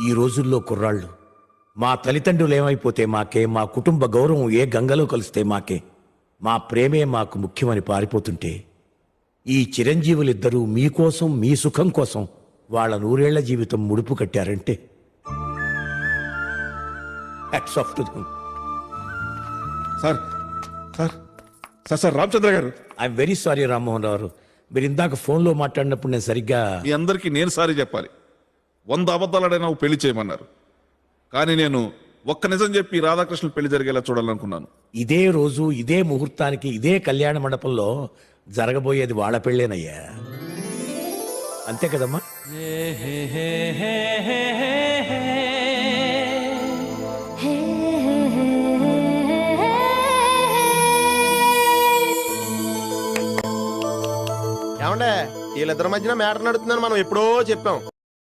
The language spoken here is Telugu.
ఈ రోజుల్లో కుర్రాళ్ళు మా తల్లిదండ్రులు ఏమైపోతే మాకే, మా కుటుంబ గౌరవం ఏ గంగలో కలిస్తే మాకే, మా ప్రేమే మాకు ముఖ్యమని పారిపోతుంటే ఈ చిరంజీవులిద్దరూ మీకోసం, మీ సుఖం కోసం వాళ్ళ నూరేళ్ల జీవితం ముడుపు కట్టారంటే hats off to them. Sir sir sir sir Ramachandra గారు, I'm very sorry Rammohan Rao. మీరు ఇందాక ఫోన్లో మాట్లాడినప్పుడు నేను సరిగ్గా మీ అందరికీ నేను సారీ చెప్పాలి. 100 అబద్ధాలడైనా పెళ్లి చేయమన్నారు, కానీ నేను ఒక్క నిజం చెప్పి రాధాకృష్ణ పెళ్లి జరిగేలా చూడాలనుకున్నాను. ఇదే రోజు, ఇదే ముహూర్తానికి, ఇదే కళ్యాణ మండపంలో జరగబోయేది వాళ్ళ పెళ్ళేనయ్యా. అంతే కదమ్మా? ఏమండే వీళ్ళిద్దరి మధ్యన మ్యాటర్ నడుతుందని మనం ఎప్పుడో చెప్పాం.